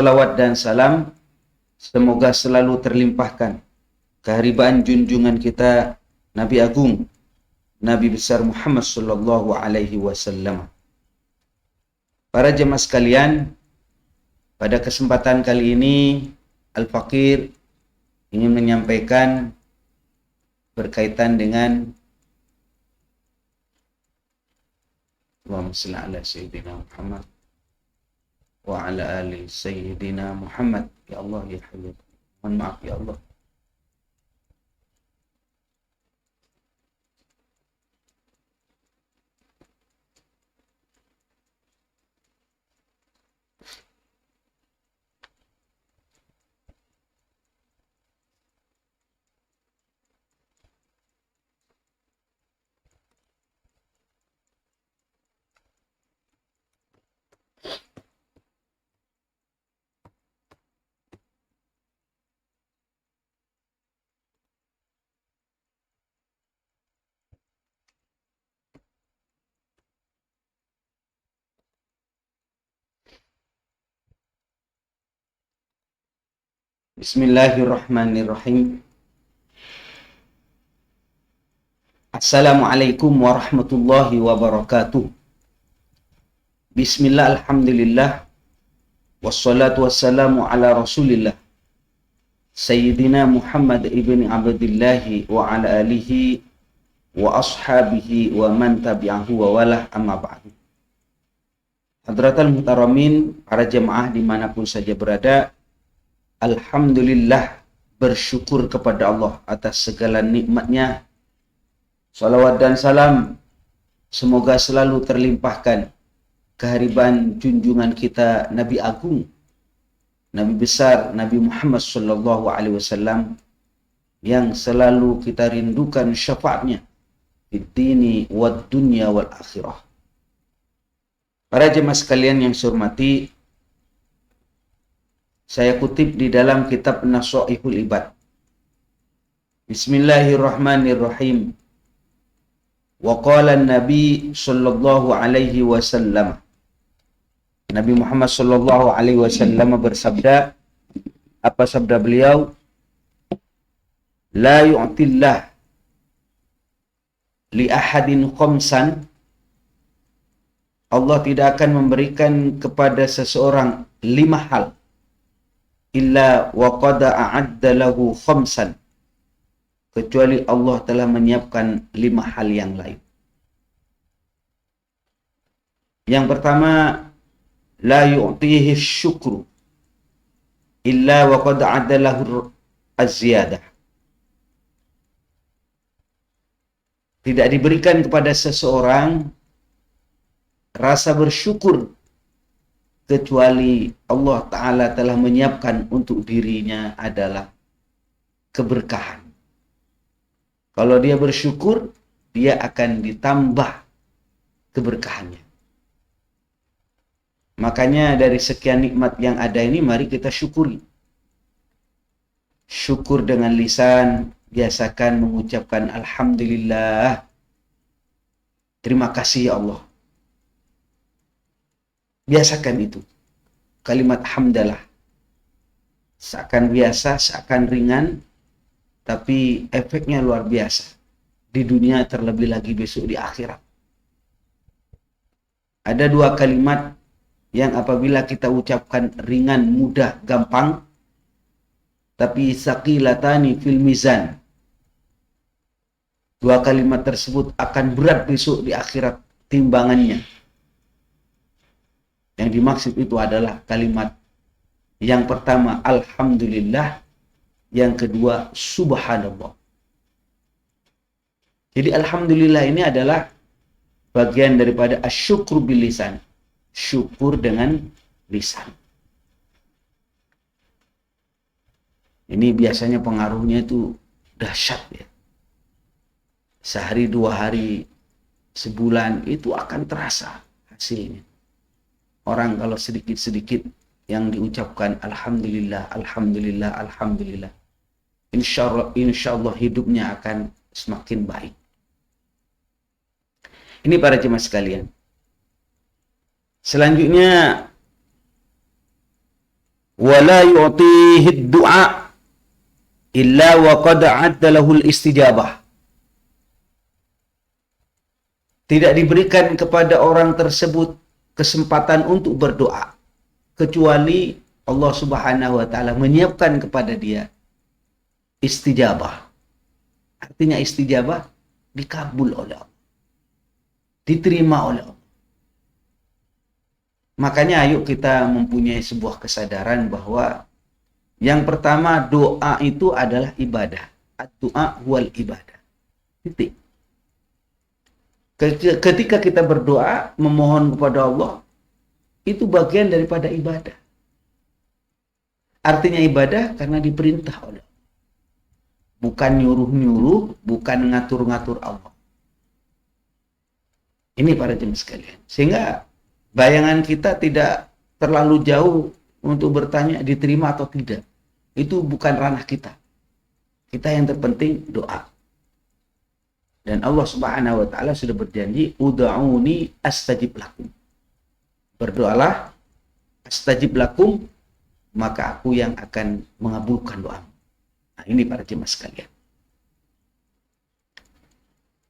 Salawat dan salam semoga selalu terlimpahkan keharibaan junjungan kita Nabi Agung, Nabi besar Muhammad sallallahu alaihi wasallam. Para jemaah sekalian, pada kesempatan kali ini Al-Fakir ingin menyampaikan berkaitan dengan Allahumma shalli ala sayyidina Muhammad wa ala ali sayyidina Muhammad. Ya Allah, ya Hayyu. Mohon maaf ya Allah. Bismillahirrahmanirrahim. Assalamualaikum warahmatullahi wabarakatuh. Bismillah, alhamdulillah, wassalatu wassalamu ala rasulillah Sayyidina Muhammad ibn Abdillahi wa ala alihi wa ashabihi wa man tabi'ahu wa walah, amma ba'du. Hadratal muhtaramin, para jemaah dimanapun saja berada, alhamdulillah, bersyukur kepada Allah atas segala nikmatnya. Salawat dan salam semoga selalu terlimpahkan keharibaan junjungan kita Nabi Agung, Nabi besar, Nabi Muhammad sallallahu alaihi wasallam, yang selalu kita rindukan syafaatnya di dini wad dunya wal akhirah. Para jemaah sekalian yang saya hormati, saya kutip di dalam kitab Nasaihul Ibad. Bismillahirrahmanirrahim. Wa qala an-nabi sallallahu alaihi wasallam. Nabi Muhammad sallallahu alaihi wasallam bersabda, apa sabda beliau? La yu'tillah li ahadin khamsan. Allah tidak akan memberikan kepada seseorang 5 hal illa wa qad a'adda lahu khamsan, kecuali Allah telah menyiapkan 5 hal yang lain. Yang pertama, la yu'tihi syukru illa wa qad a'adda lahu az-ziyadah. Tidak diberikan kepada seseorang rasa bersyukur kecuali Allah Ta'ala telah menyiapkan untuk dirinya adalah keberkahan. Kalau dia bersyukur, dia akan ditambah keberkahannya. Makanya dari sekian nikmat yang ada ini, mari kita syukuri. Syukur dengan lisan, biasakan mengucapkan alhamdulillah. Terima kasih ya Allah. Biasakan itu. Kalimat hamdalah. Seakan biasa, seakan ringan, tapi efeknya luar biasa. Di dunia, terlebih lagi besok di akhirat. Ada 2 kalimat yang apabila kita ucapkan ringan, mudah, gampang, tapi saqilatani fil mizan. 2 kalimat tersebut akan berat besok di akhirat timbangannya. Yang dimaksud itu adalah kalimat yang pertama alhamdulillah, yang kedua subhanallah. Jadi alhamdulillah ini adalah bagian daripada asyukru bil lisan, syukur dengan lisan. Ini biasanya pengaruhnya itu dahsyat ya. Sehari, 2 hari, sebulan itu akan terasa hasilnya. Orang kalau sedikit-sedikit yang diucapkan alhamdulillah, alhamdulillah, alhamdulillah, insya Allah hidupnya akan semakin baik. Ini para jemaah sekalian. Selanjutnya, wa la yu'tihi du'a illa wa qad 'adda lahul istijabah. Tidak diberikan kepada orang tersebut kesempatan untuk berdoa kecuali Allah Subhanahu wa taala menyiapkan kepada dia istijabah. Artinya istijabah dikabul oleh Allah, diterima oleh Allah. Makanya ayo kita mempunyai sebuah kesadaran bahwa yang pertama doa itu adalah ibadah. Ad-du'a wal ibadah. Titik. Ketika kita berdoa, memohon kepada Allah, itu bagian daripada ibadah. Artinya ibadah karena diperintah oleh Allah. Bukan nyuruh-nyuruh, bukan ngatur-ngatur Allah. Ini para jemaah sekalian. Sehingga bayangan kita tidak terlalu jauh untuk bertanya diterima atau tidak. Itu bukan ranah kita. Kita yang terpenting doa. Dan Allah Subhanahu wa taala sudah berjanji, ud'uni astajib lakum. Berdoalah, astajib lakum, maka aku yang akan mengabulkan doa. Nah, ini para jemaah sekalian.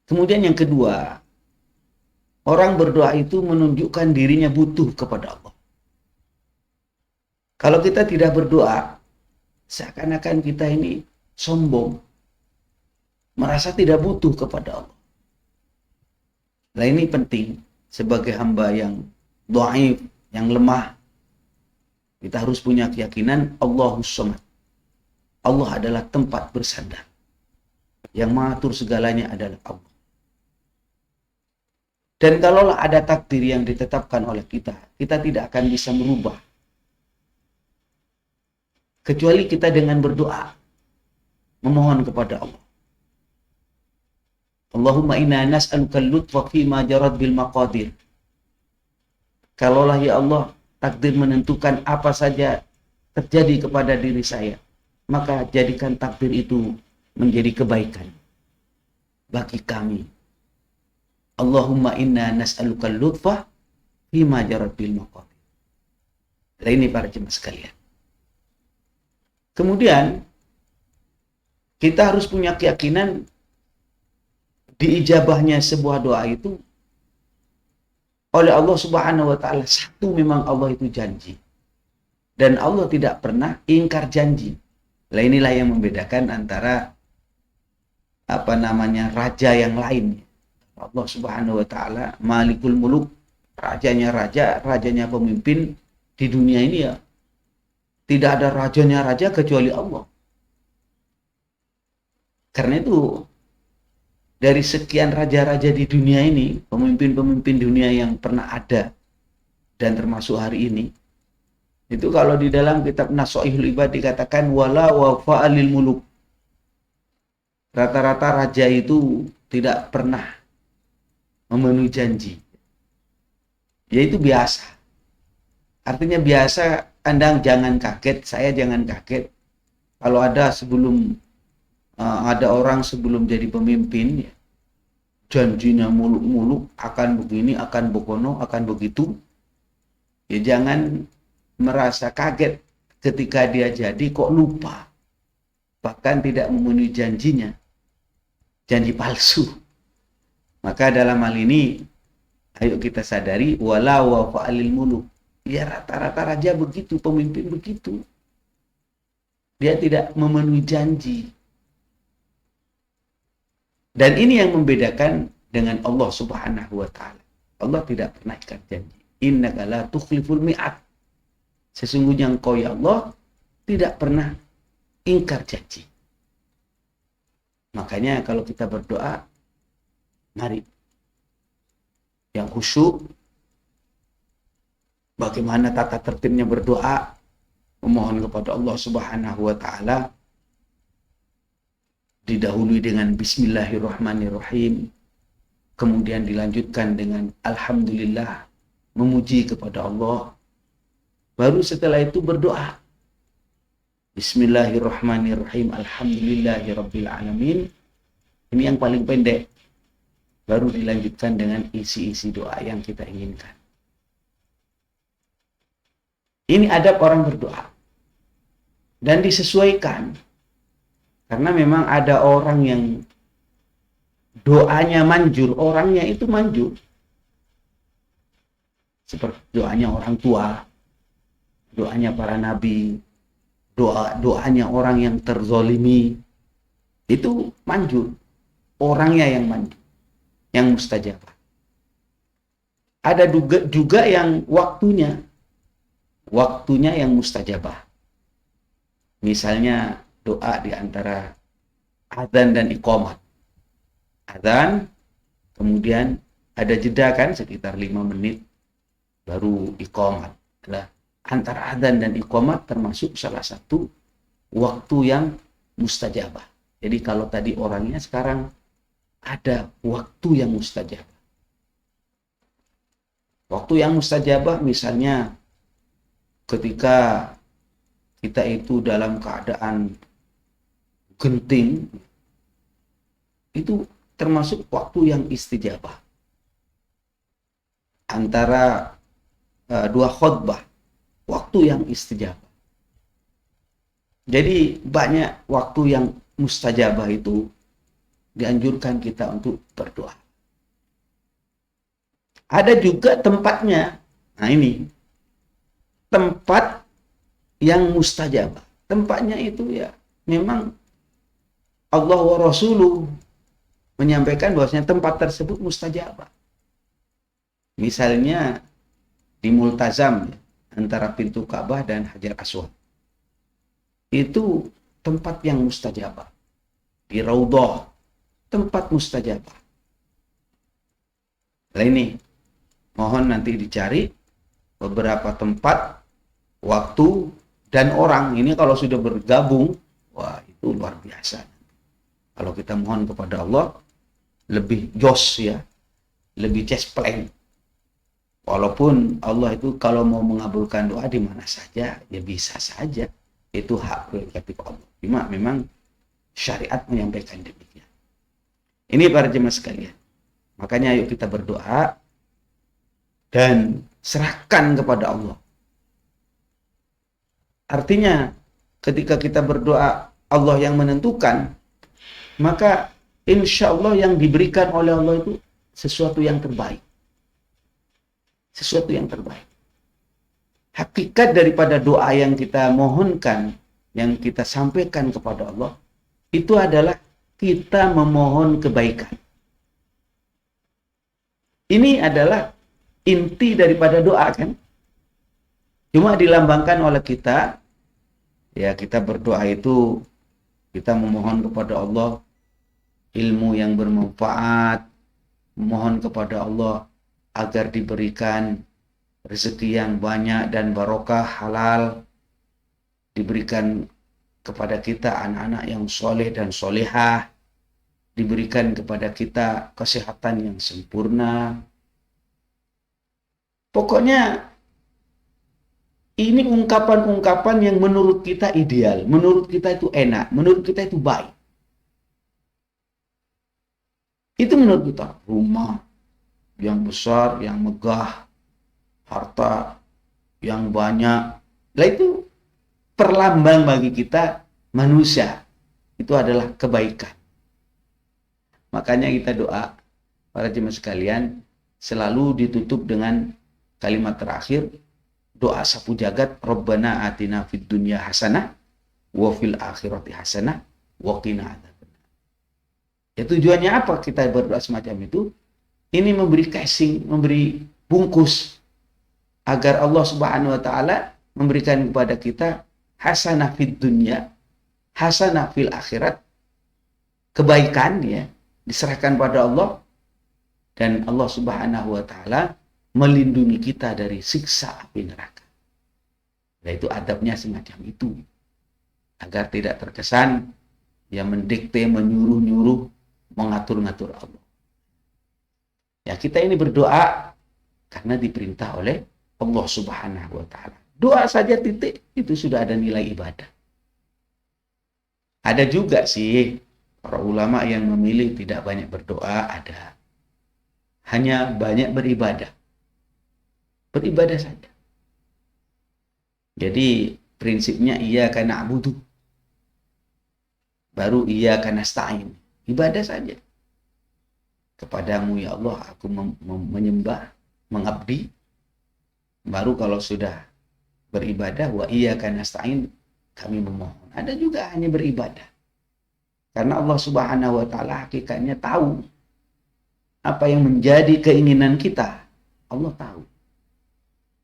Kemudian yang kedua, orang berdoa itu menunjukkan dirinya butuh kepada Allah. Kalau kita tidak berdoa, seakan-akan kita ini sombong, merasa tidak butuh kepada Allah. Nah ini penting, sebagai hamba yang dhaif, yang lemah, kita harus punya keyakinan Allahus Samad. Allah adalah tempat bersandar. Yang mengatur segalanya adalah Allah. Dan kalaulah ada takdir yang ditetapkan oleh kita, kita tidak akan bisa merubah. Kecuali kita dengan berdoa, memohon kepada Allah. Allahumma inna nas'aluka al-lutfa fima jarat bil maqadir. Kalaulah ya Allah takdir menentukan apa saja terjadi kepada diri saya, maka jadikan takdir itu menjadi kebaikan bagi kami. Allahumma inna nas'aluka al-lutfa fima jarat bil maqadir. Nah, ini para jemaah sekalian. Kemudian kita harus punya keyakinan diijabahnya sebuah doa itu oleh Allah Subhanahu wa taala. Satu, memang Allah itu janji. Dan Allah tidak pernah ingkar janji. Nah, inilah yang membedakan antara raja yang lain. Allah Subhanahu wa taala Malikul Muluk, rajanya raja, rajanya pemimpin di dunia ini ya. Tidak ada rajanya raja kecuali Allah. Karena itu dari sekian raja-raja di dunia ini, pemimpin-pemimpin dunia yang pernah ada dan termasuk hari ini, itu kalau di dalam kitab Nasoihul Ibad dikatakan wala wafa alil muluk. Rata-rata raja itu tidak pernah memenuhi janji. Yaitu biasa. Artinya biasa, Anda jangan kaget, saya jangan kaget. Kalau ada orang sebelum jadi pemimpin, ya, janjinya muluk-muluk, akan begini, akan begono, akan begitu. Ya jangan merasa kaget ketika dia jadi kok lupa. Bahkan tidak memenuhi janjinya. Janji palsu. Maka dalam hal ini, ayo kita sadari, wala wa fa'alil muluk. Ya rata-rata raja begitu, pemimpin begitu. Dia tidak memenuhi janji. Dan ini yang membedakan dengan Allah Subhanahu wa taala. Allah tidak pernah ingkar janji. Innaka la tukhliful mi'ad. Sesungguhnya engkau ya Allah tidak pernah ingkar janji. Makanya kalau kita berdoa, mari yang khusyuk, bagaimana tata tertibnya berdoa, memohon kepada Allah Subhanahu wa taala, didahului dengan Bismillahirrahmanirrahim, kemudian dilanjutkan dengan Alhamdulillah, memuji kepada Allah, baru setelah itu berdoa Bismillahirrahmanirrahim, Alhamdulillahirabbil alamin. Ini yang paling pendek, baru dilanjutkan dengan isi-isi doa yang kita inginkan. Ini adab orang berdoa. dan disesuaikan. Karena memang ada orang yang doanya manjur, orangnya itu manjur. Seperti doanya orang tua, doanya para nabi, doanya orang yang terzolimi, itu manjur. Orangnya yang manjur, yang mustajabah. Ada juga yang waktunya yang mustajabah. Misalnya doa di antara adzan dan iqamah. Adzan, kemudian ada jeda kan sekitar 5 menit baru iqamah. Nah, antara adzan dan iqamah termasuk salah satu waktu yang mustajabah. Jadi kalau tadi orangnya, sekarang ada waktu yang mustajabah. Waktu yang mustajabah misalnya ketika kita itu dalam keadaan genting, itu termasuk waktu yang istijabah. Antara dua khutbah, waktu yang istijabah. Jadi banyak waktu yang mustajabah itu dianjurkan kita untuk berdoa. Ada juga tempatnya. Nah ini, tempat yang mustajabah. Tempatnya itu ya memang Allah wa Rasuluh menyampaikan bahwasanya tempat tersebut mustajabah. Misalnya di Multazam, antara pintu Ka'bah dan Hajar Aswad. Itu tempat yang mustajabah. Di Raudhah, tempat mustajabah. Nah ini, mohon nanti dicari beberapa tempat, waktu, dan orang. Ini kalau sudah bergabung, wah itu luar biasa. Kalau kita mohon kepada Allah, lebih jos ya, lebih cespleng. Walaupun Allah itu kalau mau mengabulkan doa di mana saja, ya bisa saja. Itu hak prerogatif Allah. Cuma memang syariat menyampaikan demikian. Ini para jemaah sekalian. Makanya ayo kita berdoa dan serahkan kepada Allah. Artinya ketika kita berdoa Allah yang menentukan, maka insya Allah yang diberikan oleh Allah itu sesuatu yang terbaik. Sesuatu yang terbaik. Hakikat daripada doa yang kita mohonkan, yang kita sampaikan kepada Allah, itu adalah kita memohon kebaikan. Ini adalah inti daripada doa kan. Cuma dilambangkan oleh kita, ya kita berdoa itu, kita memohon kepada Allah ilmu yang bermanfaat, memohon kepada Allah agar diberikan rezeki yang banyak dan barokah halal, diberikan kepada kita anak-anak yang soleh dan solehah, diberikan kepada kita kesehatan yang sempurna. Pokoknya ini ungkapan-ungkapan yang menurut kita ideal, menurut kita itu enak, menurut kita itu baik. Itu menurut kita, rumah yang besar, yang megah, harta yang banyak. Lah itu perlambang bagi kita manusia. Itu adalah kebaikan. Makanya kita doa, para jemaah sekalian, selalu ditutup dengan kalimat terakhir, doa sapu jagat, Rabbana atina fid dunya hasanah, wa fil akhirati hasanah, wa qina adzabannar. Ya tujuannya apa kita berdoa semacam itu? Ini memberi casing, memberi bungkus agar Allah Subhanahu wa taala memberikan kepada kita hasanah fid dunya, hasanah fil akhirat, kebaikan ya, diserahkan pada Allah, dan Allah Subhanahu wa taala melindungi kita dari siksa api neraka. Nah itu adabnya semacam itu. Agar tidak terkesan yang mendikte, menyuruh-nyuruh, mengatur-ngatur Allah. Ya kita ini berdoa karena diperintah oleh Allah Subhanahu wa taala. Doa saja titik itu sudah ada nilai ibadah. Ada juga sih para ulama yang memilih tidak banyak berdoa, ada. Hanya banyak beribadah. Beribadah saja. Jadi prinsipnya iyyaka na'budu, baru iyyaka nasta'in. Ibadah saja. Kepadamu ya Allah aku menyembah, mengabdi. Baru kalau sudah beribadah, wa iyyaka nasta'in, kami memohon. Ada juga hanya beribadah. Karena Allah Subhanahu wa taala hakikatnya tahu apa yang menjadi keinginan kita. Allah tahu.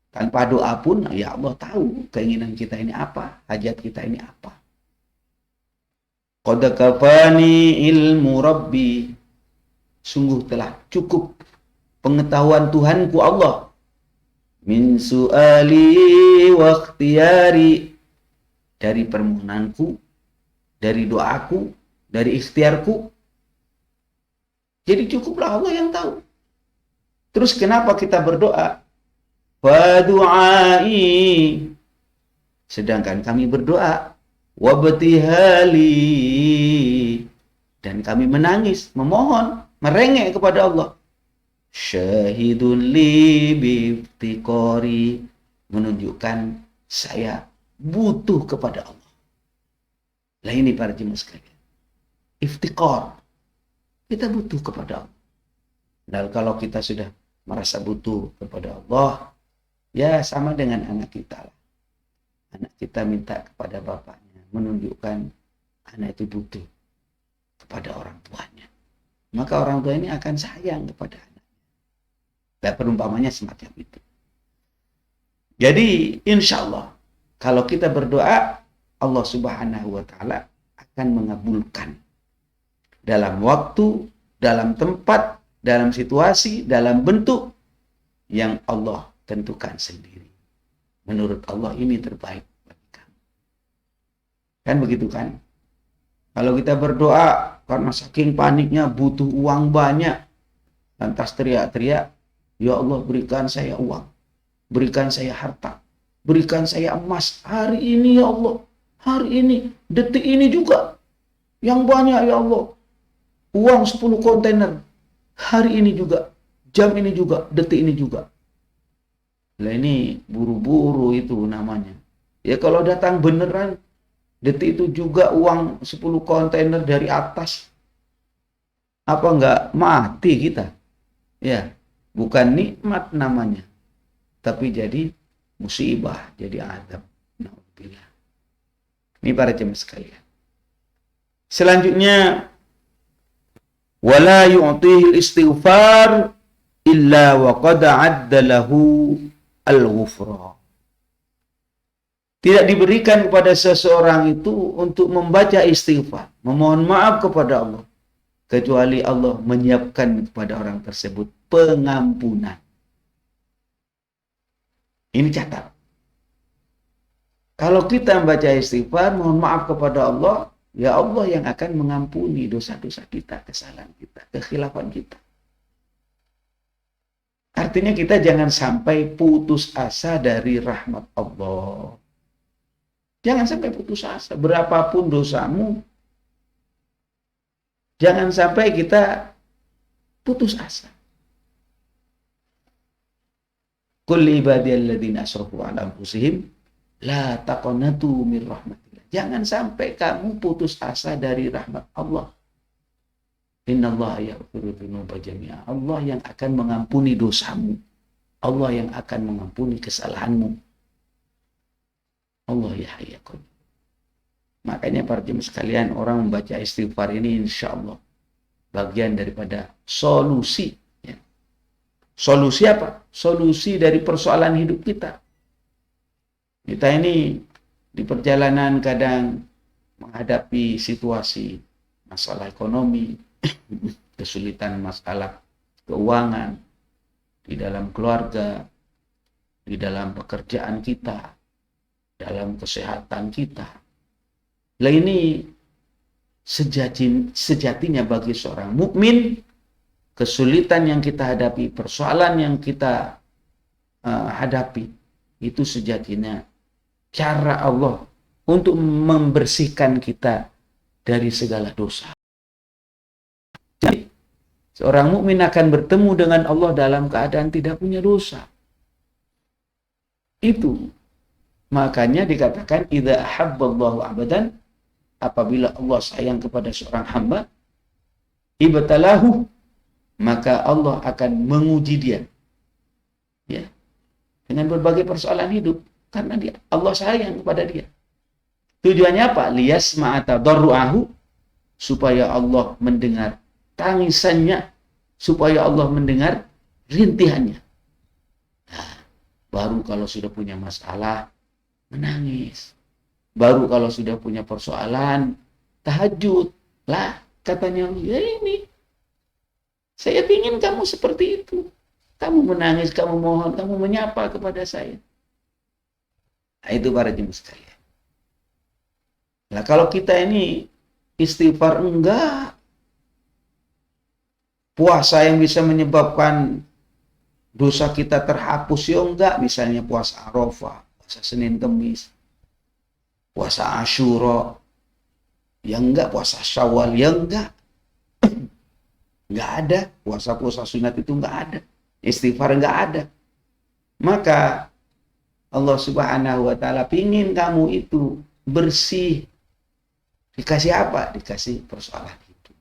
Tanpa doa pun ya Allah tahu keinginan kita ini apa, hajat kita ini apa. Qad kafani ilmu rabbi, sungguh telah cukup pengetahuan Tuhanku Allah, min su'ali wa ikhtiyari, dari permohonanku, dari doaku, dari ikhtiarku. Jadi cukuplah Allah yang tahu. Terus kenapa kita berdoa? Fadu'ai, sedangkan kami berdoa, wabtihali, dan kami menangis, memohon, merengek kepada Allah. Syahidun li biftiqori, menunjukkan saya butuh kepada Allah. Lah ini para jemaah sekalian, iftiqor, kita butuh kepada Allah. Dan kalau kita sudah merasa butuh kepada Allah, ya sama dengan anak kita lah. Anak kita minta kepada bapaknya, menunjukkan anak itu butuh kepada orang tuanya. Maka orang tua ini akan sayang kepada anaknya. Dan perumpamannya semacam itu. Jadi insya Allah kalau kita berdoa, Allah Subhanahu wa taala akan mengabulkan dalam waktu, dalam tempat, dalam situasi, dalam bentuk yang Allah tentukan sendiri. Menurut Allah ini terbaik bagi kamu. Kan begitu kan? Kalau kita berdoa karena saking paniknya butuh uang banyak, lantas teriak-teriak, ya Allah berikan saya uang, berikan saya harta, berikan saya emas hari ini ya Allah, hari ini, detik ini juga, yang banyak ya Allah, uang 10 kontainer, hari ini juga, jam ini juga, detik ini juga. Lah ini buru-buru itu namanya. Ya kalau datang beneran, detik itu juga uang 10 kontainer dari atas. Apa enggak mati kita? Ya, bukan nikmat namanya. Tapi jadi musibah, jadi azab. Na'udzubillah. Ini para jemaah sekalian. Selanjutnya, wala yu'tihi istighfar illa wa qad 'adda lahu al-ghufra. Tidak diberikan kepada seseorang itu untuk membaca istighfar, memohon maaf kepada Allah, kecuali Allah menyiapkan kepada orang tersebut pengampunan. Ini catat. Kalau kita membaca istighfar, mohon maaf kepada Allah, ya Allah yang akan mengampuni dosa-dosa kita, kesalahan kita, kekhilafan kita. Artinya kita jangan sampai putus asa dari rahmat Allah. Jangan sampai putus asa. Berapapun dosamu, jangan sampai kita putus asa. Qul ibadiyalladzina asrafu ala anfusihim la taqnatu min rahmatillah. Jangan sampai kamu putus asa dari rahmat Allah. Innallaha yaghfiru dzunuba jami'a. Allah yang akan mengampuni dosamu. Allah yang akan mengampuni kesalahanmu. Allah ya hayyakum. Makanya para jemaah sekalian, orang membaca istighfar ini insya Allah bagian daripada solusi. Ya. Solusi apa? Solusi dari persoalan hidup kita. Kita ini di perjalanan kadang menghadapi situasi masalah ekonomi, kesulitan masalah keuangan di dalam keluarga, di dalam pekerjaan kita, dalam kesehatan kita. Lah ini sejatinya bagi seorang mukmin, kesulitan yang kita hadapi, persoalan yang kita hadapi, itu sejatinya cara Allah untuk membersihkan kita dari segala dosa. Jadi, seorang mukmin akan bertemu dengan Allah dalam keadaan tidak punya dosa. Itu Makanya dikatakan idza ahabballahu abadan, apabila Allah sayang kepada seorang hamba, ibtalahu, maka Allah akan menguji dia, ya, dengan berbagai persoalan hidup karena Allah sayang kepada dia. Tujuannya apa? Liyasma'a tadarruahu, supaya Allah mendengar tangisannya, supaya Allah mendengar rintihannya. Nah, baru kalau sudah punya masalah menangis. Baru kalau sudah punya persoalan tahajud. Lah, katanya, ya ini saya ingin kamu seperti itu. Kamu menangis, kamu mohon, kamu menyapa kepada saya. Nah, itu para jemaah sekalian. Nah, kalau kita ini istighfar enggak, puasa yang bisa menyebabkan dosa kita terhapus ya enggak, misalnya puasa Arafah, puasa Senin Kemis, puasa Asyura, ya enggak, puasa Syawal, ya enggak. Enggak ada, puasa-puasa sunat itu enggak ada, istighfar enggak ada. Maka Allah Subhanahu wa taala pingin kamu itu bersih. Dikasih apa? Dikasih persoalan hidup.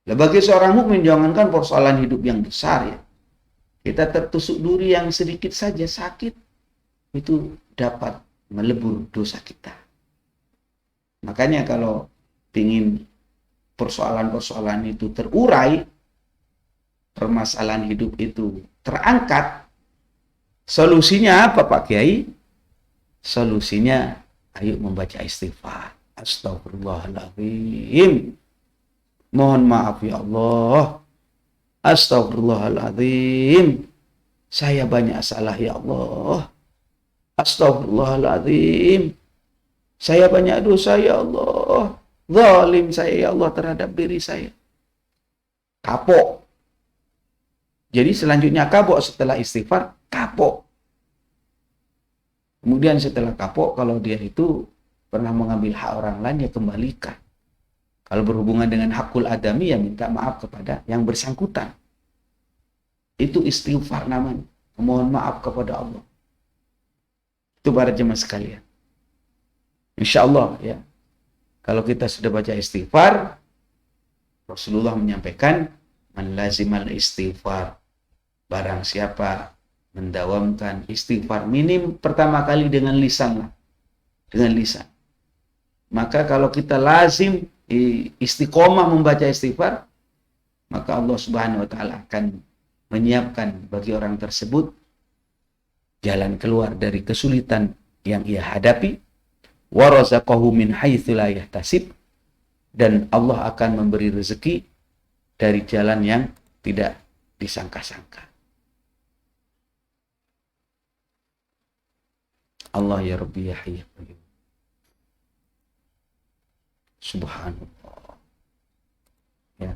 Nah, bagi seorang mukmin, jangankan persoalan hidup yang besar ya. Kita tertusuk duri yang sedikit saja sakit, itu dapat melebur dosa kita. Makanya kalau ingin persoalan-persoalan itu terurai, permasalahan hidup itu terangkat, solusinya apa Pak Kiai? Solusinya ayo membaca istighfar. Astagfirullahaladzim. Mohon maaf ya Allah. Astagfirullahaladzim. Saya banyak salah ya Allah. Astagfirullahaladzim. Saya banyak dosa ya Allah. Zalim saya ya Allah terhadap diri saya. Kapok. Jadi selanjutnya kapok setelah istighfar, kapok. Kemudian setelah kapok, kalau dia itu pernah mengambil hak orang lain, ya kembalikan. Kalau berhubungan dengan hakul adami, ya minta maaf kepada yang bersangkutan. Itu istighfar namanya. Memohon maaf kepada Allah. Itu para jemaah sekalian. Insya Allah ya. Kalau kita sudah baca istighfar, Rasulullah menyampaikan, man lazimal istighfar. Barang siapa mendawamkan istighfar minim pertama kali dengan lisan lah. Dengan lisan. Maka kalau kita lazim istiqomah membaca istighfar, maka Allah Subhanahu wa taala akan menyiapkan bagi orang tersebut jalan keluar dari kesulitan yang ia hadapi, wa razaqahu min haitsu la yahtasib, dan Allah akan memberi rezeki dari jalan yang tidak disangka-sangka. Allah ya Rabbi ya Hayy. Subhanallah. Ya.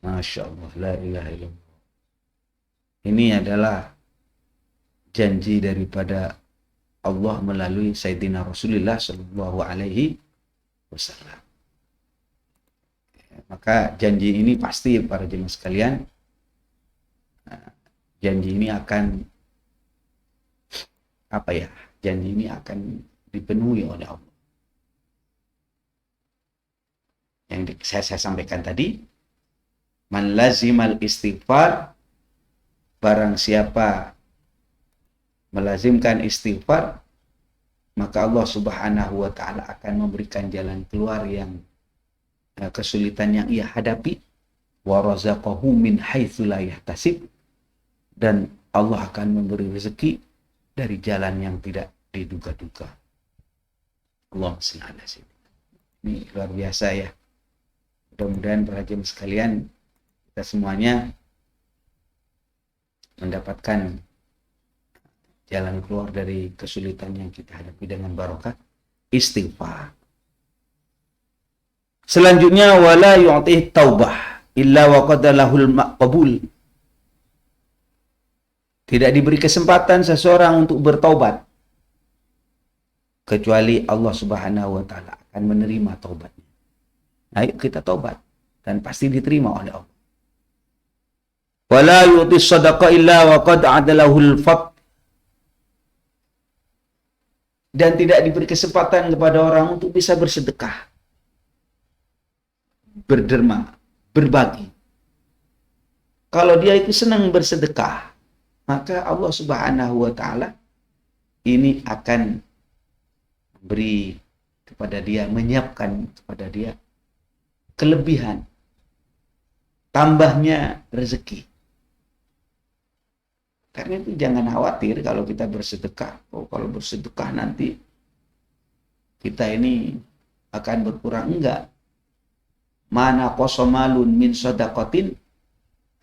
Masya Allah. La ilaha illallah. Ini adalah janji daripada Allah melalui Sayyidina Rasulullah Sallallahu Alaihi Wasallam. Maka janji ini pasti para jemaah sekalian. Janji ini akan janji ini akan dipenuhi oleh Allah. Yang saya sampaikan tadi, man lazimal istighfar, barang siapa melazimkan istighfar, maka Allah Subhanahu wa taala akan memberikan jalan keluar yang kesulitan yang ia hadapi, wa razaqahu min haitsu la yahtasib, dan Allah akan memberi rezeki dari jalan yang tidak diduga-duga. Allah SWT. Ini luar biasa ya. Mudah-mudahan para jemaah sekalian, kita semuanya mendapatkan jalan keluar dari kesulitan yang kita hadapi dengan barokah istighfar. Selanjutnya, wala yu'tih taubah illa wa qadalahul maqbul. Tidak diberi kesempatan seseorang untuk bertaubat kecuali Allah Subhanahu wa taala akan menerima taubatnya. Ayo kita taubat dan pasti diterima oleh Allah. Wala yu'ti shadaqa illa wa qad adalahul fat. Dan tidak diberi kesempatan kepada orang untuk bisa bersedekah, berderma, berbagi. Kalau dia itu senang bersedekah, maka Allah Subhanahu wa taala ini akan beri kepada dia, menyiapkan kepada dia kelebihan, tambahnya rezeki. Karena itu jangan khawatir kalau kita bersedekah. Oh, kalau bersedekah nanti kita ini akan berkurang. Enggak. Mana qasamalun min shadaqatin,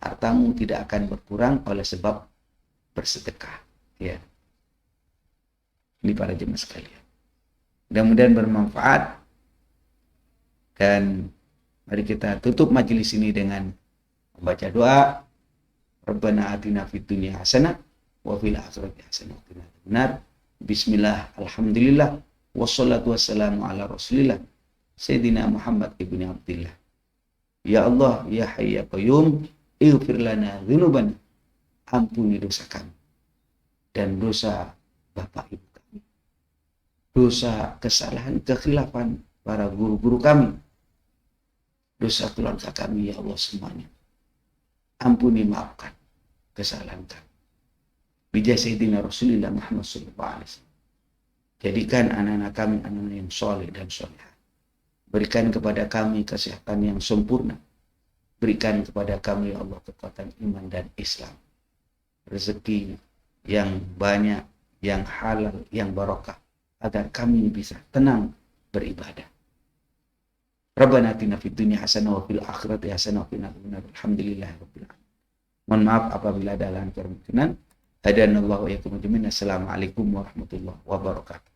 hartamu tidak akan berkurang oleh sebab bersedekah. Ya. Ini para jemaah sekalian. Mudah-mudahan bermanfaat. Dan mari kita tutup majelis ini dengan membaca doa. Rabbana atina fid dunya hasanah wa fil akhirati hasanah wa qina adzabannar. Bismillah, alhamdulillah, wassalatu wassalamu ala rasulillah Sayyidina Muhammad ibni Abdillah. Ya Allah, ya Hayy ya Qayyum, ighfir lana dzunubana. Ampuni dosa kami dan dosa bapak ibu kami, dosa kesalahan kekhilafan para guru-guru kami, dosa keluarga kami, ya Allah semuanya. Ampuni, maafkan kesalahan kami. Bijah Sayyidina Rasulullah Muhammad SAW. Jadikan anak-anak kami anak-anak yang soleh dan solehah. Berikan kepada kami kesehatan yang sempurna. Berikan kepada kami, ya Allah, kekuatan iman dan Islam. Rezeki yang banyak, yang halal, yang barokah. Agar kami bisa tenang beribadah. Rabbana atina fid dunya hasanah wa fil akhirati hasanah wa qina adzabannar. Alhamdulillahirabbil alamin. Mohon maaf apabila ada kesalahan. Hadanallahu wa iyyakum ajmain. Assalamualaikum warahmatullahi wabarakatuh.